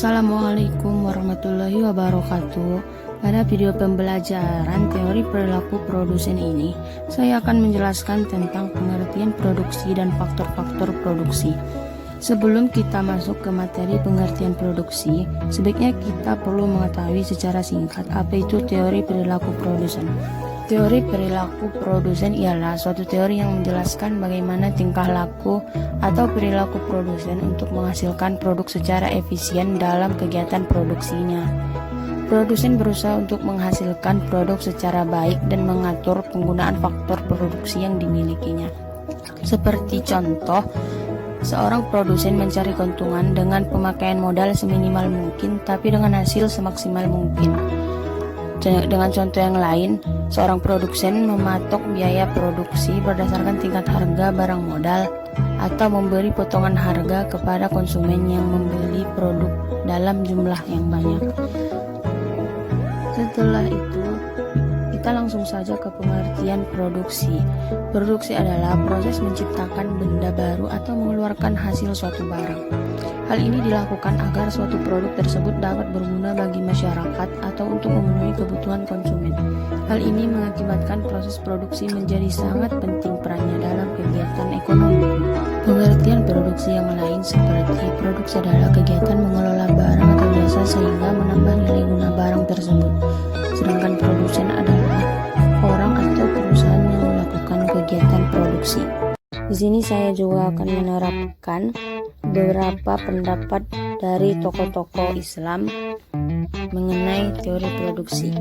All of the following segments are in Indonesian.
Assalamualaikum warahmatullahi wabarakatuh. Pada video pembelajaran teori perilaku produsen ini, saya akan menjelaskan tentang pengertian produksi dan faktor-faktor produksi. Sebelum kita masuk ke materi pengertian produksi, sebaiknya kita perlu mengetahui secara singkat apa itu teori perilaku produsen. Teori perilaku produsen ialah suatu teori yang menjelaskan bagaimana tingkah laku atau perilaku produsen untuk menghasilkan produk secara efisien dalam kegiatan produksinya. Produsen berusaha untuk menghasilkan produk secara baik dan mengatur penggunaan faktor produksi yang dimilikinya. Seperti contoh, seorang produsen mencari keuntungan dengan pemakaian modal seminimal mungkin tapi dengan hasil semaksimal mungkin. Dengan contoh yang lain, seorang produsen mematok biaya produksi berdasarkan tingkat harga barang modal atau memberi potongan harga kepada konsumen yang membeli produk dalam jumlah yang banyak. Setelah itu, kita langsung saja ke pengertian produksi. Produksi adalah proses menciptakan benda baru atau mengeluarkan hasil suatu barang. Hal ini dilakukan agar suatu produk tersebut dapat berguna bagi masyarakat atau untuk memenuhi kebutuhan konsumen. Hal ini mengakibatkan proses produksi menjadi sangat penting perannya dalam kegiatan ekonomi. Pengertian produksi yang lain seperti produksi adalah kegiatan mengelola barang atau jasa sehingga menambah nilai guna barang tersebut. Sedangkan produsen adalah orang atau perusahaan yang melakukan kegiatan produksi. Di sini saya juga akan menerapkan beberapa pendapat dari tokoh-tokoh Islam mengenai teori produksi.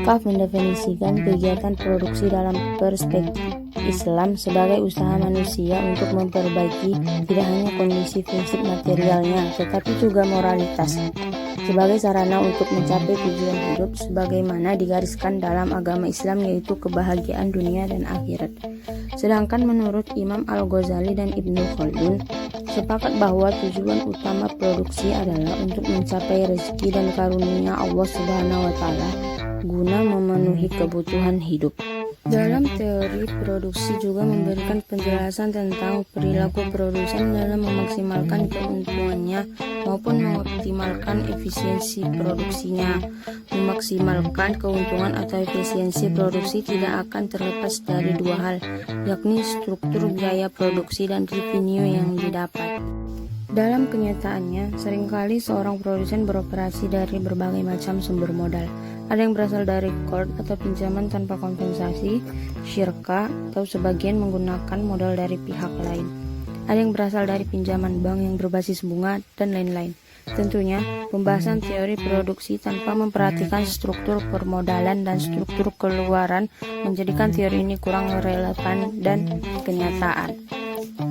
Kaf mendefinisikan kegiatan produksi dalam perspektif Islam sebagai usaha manusia untuk memperbaiki tidak hanya kondisi fisik materialnya, tetapi juga moralitas, sebagai sarana untuk mencapai tujuan hidup sebagaimana digariskan dalam agama Islam, yaitu kebahagiaan dunia dan akhirat. Sedangkan menurut Imam Al-Ghazali dan Ibnu Khaldun, sepakat bahwa tujuan utama produksi adalah untuk mencapai rezeki dan karunia Allah Subhanahu wa Ta'ala guna memenuhi kebutuhan hidup. Dalam teori produksi juga memberikan penjelasan tentang perilaku produsen dalam memaksimalkan keuntungannya maupun mengoptimalkan efisiensi produksinya. Memaksimalkan keuntungan atau efisiensi produksi tidak akan terlepas dari dua hal, yakni struktur biaya produksi dan revenue yang didapat. Dalam kenyataannya, seringkali seorang produsen beroperasi dari berbagai macam sumber modal. Ada yang berasal dari qard atau pinjaman tanpa kompensasi, syirka, atau sebagian menggunakan modal dari pihak lain. Ada yang berasal dari pinjaman bank yang berbasis bunga, dan lain-lain. Tentunya, pembahasan teori produksi tanpa memperhatikan struktur permodalan dan struktur keluaran menjadikan teori ini kurang relevan dan kenyataan.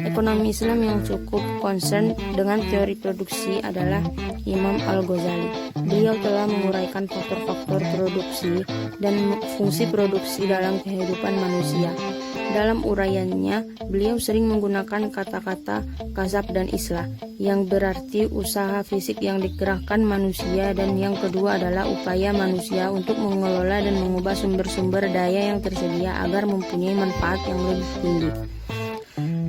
Ekonomi Islam yang cukup concern dengan teori produksi adalah Imam Al-Ghazali. Beliau telah menguraikan faktor-faktor produksi dan fungsi produksi dalam kehidupan manusia. Dalam uraiannya, beliau sering menggunakan kata-kata kasab dan islah, yang berarti usaha fisik yang dikerahkan manusia, dan yang kedua adalah upaya manusia untuk mengelola dan mengubah sumber-sumber daya yang tersedia agar mempunyai manfaat yang lebih tinggi.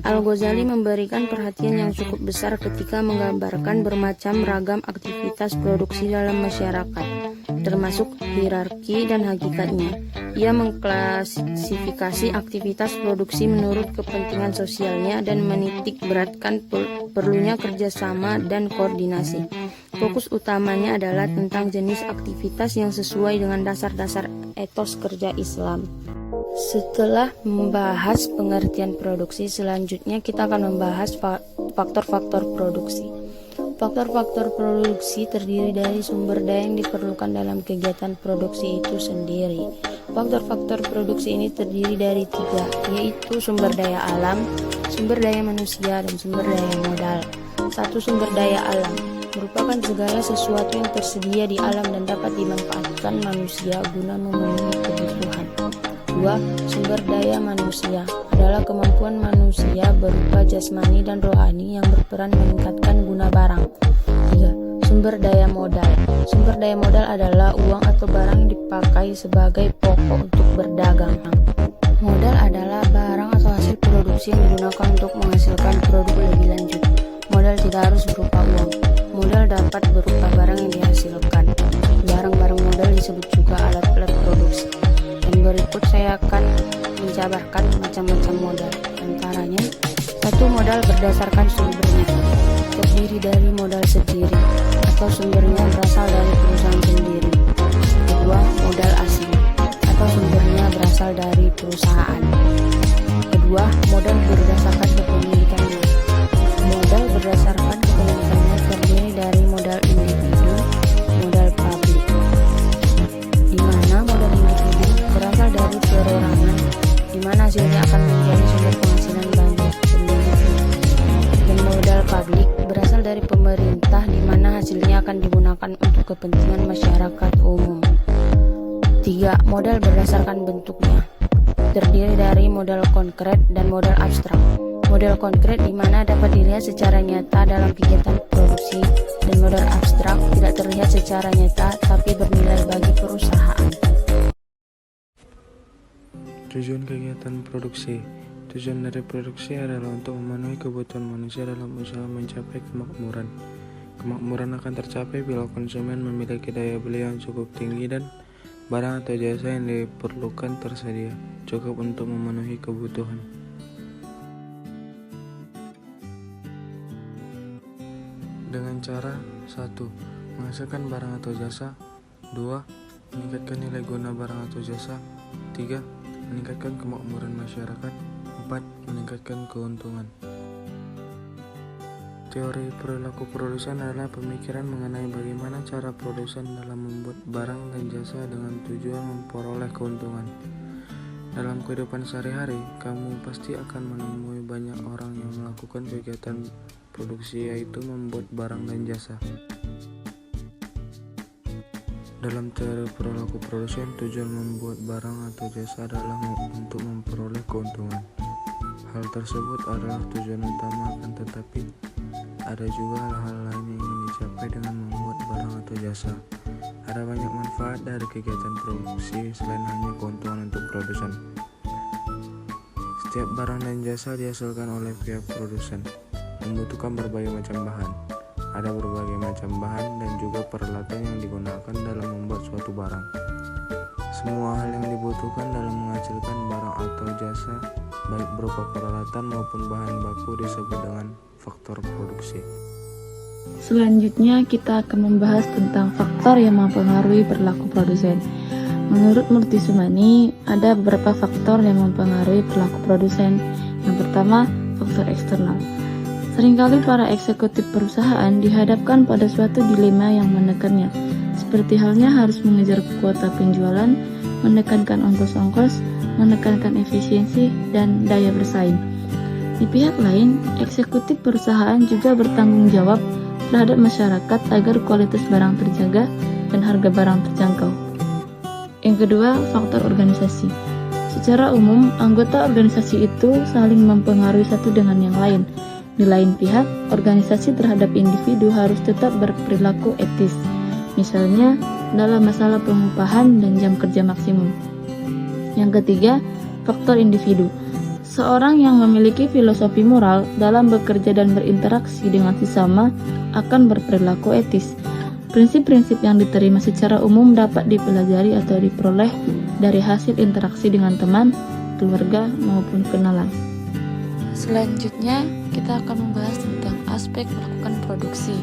Al-Ghazali memberikan perhatian yang cukup besar ketika menggambarkan bermacam ragam aktivitas produksi dalam masyarakat, termasuk hierarki dan hakikatnya. Ia mengklasifikasi aktivitas produksi menurut kepentingan sosialnya dan menitik beratkan perlunya kerjasama dan koordinasi. Fokus utamanya adalah tentang jenis aktivitas yang sesuai dengan dasar-dasar etos kerja Islam. Setelah membahas pengertian produksi, selanjutnya kita akan membahas faktor-faktor produksi. Faktor-faktor produksi terdiri dari sumber daya yang diperlukan dalam kegiatan produksi itu sendiri. Faktor-faktor produksi ini terdiri dari tiga, yaitu sumber daya alam, sumber daya manusia, dan sumber daya modal. Satu, sumber daya alam merupakan segala sesuatu yang tersedia di alam dan dapat dimanfaatkan manusia guna memenuhi kebutuhan. 2. Sumber daya manusia adalah kemampuan manusia berupa jasmani dan rohani yang berperan meningkatkan guna barang. 3. Sumber daya modal. Sumber daya modal adalah uang atau barang yang dipakai sebagai pokok untuk berdagang. Modal adalah barang atau hasil produksi yang digunakan untuk menghasilkan produk lebih lanjut. Modal tidak harus berupa uang. Modal dapat berupa berikut saya akan menjabarkan macam-macam modal. Antaranya, satu, modal berdasarkan sumbernya, terdiri dari modal sendiri atau sumbernya berasal dari perusahaan sendiri. Kedua, modal asing atau sumbernya berasal dari perusahaan. Kedua, modal berdasarkan kepemilikannya. Modal berdasarkan kepemilikannya terdiri dari modal individu, modal publik, di mana modal individu berasal dari perorangan, di mana hasilnya akan menjadi sumber penghasilan bagi pemiliknya, dan modal publik berasal dari pemerintah, di mana hasilnya akan digunakan untuk kepentingan masyarakat umum. 3. Modal berdasarkan bentuknya, terdiri dari modal konkret dan modal abstrak. Modal konkret di mana dapat dilihat secara nyata dalam kegiatan produksi, dan modal abstrak tidak terlihat secara nyata tapi bernilai bagi perusahaan. Tujuan kegiatan produksi. Tujuan dari produksi adalah untuk memenuhi kebutuhan manusia dalam usaha mencapai kemakmuran. Kemakmuran akan tercapai bila konsumen memiliki daya beli yang cukup tinggi dan barang atau jasa yang diperlukan tersedia, cukup untuk memenuhi kebutuhan. Dengan cara 1. Menghasilkan barang atau jasa. 2. Meningkatkan nilai guna barang atau jasa. 3. Meningkatkan kemakmuran masyarakat. 4. Meningkatkan keuntungan. Teori perilaku produsen adalah pemikiran mengenai bagaimana cara produsen dalam membuat barang dan jasa dengan tujuan memperoleh keuntungan. Dalam kehidupan sehari-hari, kamu pasti akan menemui banyak orang yang melakukan kegiatan produksi, yaitu membuat barang dan jasa. Dalam teori perilaku produsen, tujuan membuat barang atau jasa adalah untuk memperoleh keuntungan. Hal tersebut adalah tujuan utama, akan tetapi ada juga hal-hal lain yang ingin dicapai dengan membuat barang atau jasa. Ada banyak manfaat dari kegiatan produksi selain hanya keuntungan untuk produsen. Setiap barang dan jasa dihasilkan oleh pihak produsen membutuhkan berbagai macam bahan. Ada berbagai macam bahan dan juga peralatan yang digunakan dalam membuat suatu barang. Semua hal yang dibutuhkan dalam menghasilkan barang atau jasa, baik berupa peralatan maupun bahan baku, disebut dengan faktor produksi. Selanjutnya kita akan membahas tentang faktor yang mempengaruhi perilaku produsen. Menurut Murti Sumani, ada beberapa faktor yang mempengaruhi perilaku produsen. Yang pertama, faktor eksternal. Seringkali para eksekutif perusahaan dihadapkan pada suatu dilema yang menekannya, seperti halnya harus mengejar kuota penjualan, menekankan ongkos-ongkos, menekankan efisiensi, dan daya bersaing. Di pihak lain, eksekutif perusahaan juga bertanggung jawab terhadap masyarakat agar kualitas barang terjaga dan harga barang terjangkau. Yang kedua, faktor organisasi. Secara umum, anggota organisasi itu saling mempengaruhi satu dengan yang lain. Di lain pihak, organisasi terhadap individu harus tetap berperilaku etis, misalnya dalam masalah pengupahan dan jam kerja maksimum. Yang ketiga, faktor individu. Seorang yang memiliki filosofi moral dalam bekerja dan berinteraksi dengan sesama akan berperilaku etis. Prinsip-prinsip yang diterima secara umum dapat dipelajari atau diperoleh dari hasil interaksi dengan teman, keluarga, maupun kenalan. Selanjutnya, kita akan membahas tentang aspek melakukan produksi.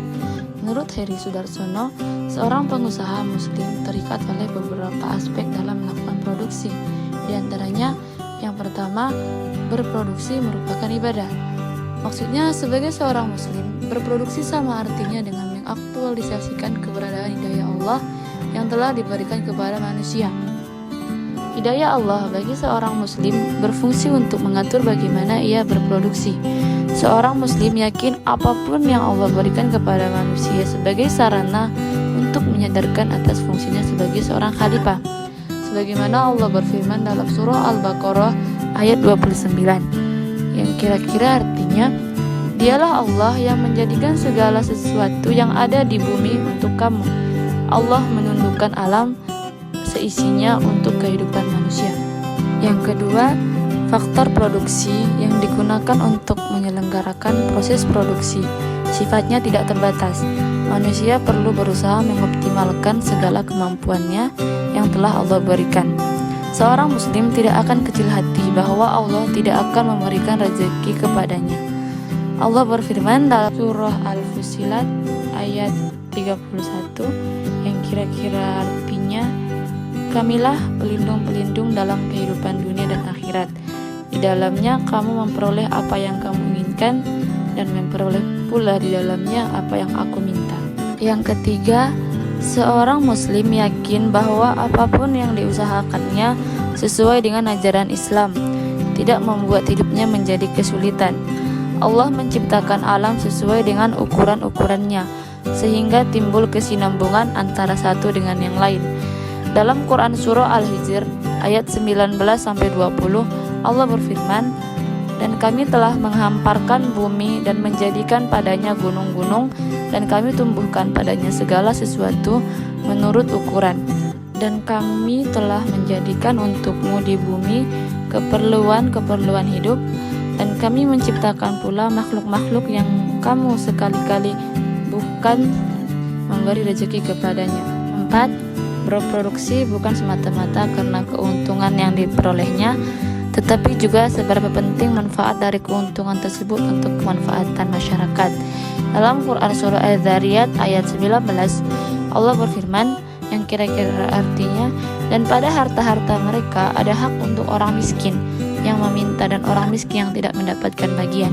Menurut Heri Sudarsono, seorang pengusaha muslim terikat oleh beberapa aspek dalam melakukan produksi. Di antaranya, yang pertama, berproduksi merupakan ibadah. Maksudnya, sebagai seorang muslim, berproduksi sama artinya dengan mengaktualisasikan keberadaan hidayah Allah yang telah diberikan kepada manusia. Hidayah Allah bagi seorang muslim berfungsi untuk mengatur bagaimana ia berproduksi. Seorang muslim yakin apapun yang Allah berikan kepada manusia sebagai sarana untuk menyadarkan atas fungsinya sebagai seorang khalifah. Sebagaimana Allah berfirman dalam surah Al-Baqarah ayat 29, yang kira-kira artinya, dialah Allah yang menjadikan segala sesuatu yang ada di bumi untuk kamu. Allah menundukkan alam seisinya untuk kehidupan manusia. Yang kedua, faktor produksi yang digunakan untuk menyelenggarakan proses produksi sifatnya tidak terbatas. Manusia perlu berusaha mengoptimalkan segala kemampuannya yang telah Allah berikan. seorang muslim tidak akan kecil hati bahwa Allah tidak akan memberikan rezeki kepadanya. Allah berfirman dalam surah Al-Fussilat ayat 31 yang kira-kira artinya, Kamilah pelindung-pelindung dalam kehidupan dunia dan akhirat. Di dalamnya kamu memperoleh apa yang kamu inginkan dan memperoleh pula di dalamnya apa yang aku minta. Yang ketiga, seorang muslim yakin bahwa apapun yang diusahakannya sesuai dengan ajaran Islam, tidak membuat hidupnya menjadi kesulitan. Allah menciptakan alam sesuai dengan ukuran-ukurannya, sehingga timbul kesinambungan antara satu dengan yang lain. Dalam Quran Surah Al-Hijr ayat 19-20, Allah berfirman, dan kami telah menghamparkan bumi dan menjadikan padanya gunung-gunung, dan kami tumbuhkan padanya segala sesuatu menurut ukuran. Dan kami telah menjadikan untukmu di bumi keperluan-keperluan hidup, dan kami menciptakan pula makhluk-makhluk yang kamu sekali-kali bukan memberi rezeki kepadanya. 4. Berproduksi bukan semata-mata karena keuntungan yang diperolehnya, tetapi juga seberapa penting manfaat dari keuntungan tersebut untuk kemanfaatan masyarakat. Dalam Quran Surah Az-Zariyat ayat 19, Allah berfirman yang kira-kira artinya, dan pada harta-harta mereka ada hak untuk orang miskin yang meminta dan orang miskin yang tidak mendapatkan bagian.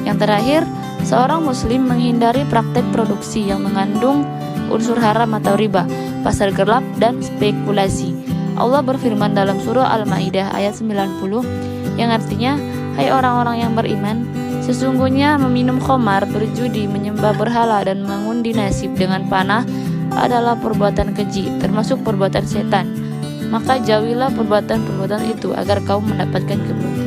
Yang terakhir, seorang muslim menghindari praktek produksi yang mengandung unsur haram atau riba, pasar gelap, dan spekulasi. Allah berfirman dalam surah Al-Maidah ayat 90 yang artinya, hai orang-orang yang beriman, sesungguhnya meminum khamar, berjudi, menyembah berhala, dan mengundi nasib dengan panah adalah perbuatan keji, termasuk perbuatan setan. Maka jauhilah perbuatan-perbuatan itu agar kaum mendapatkan keberuntungan.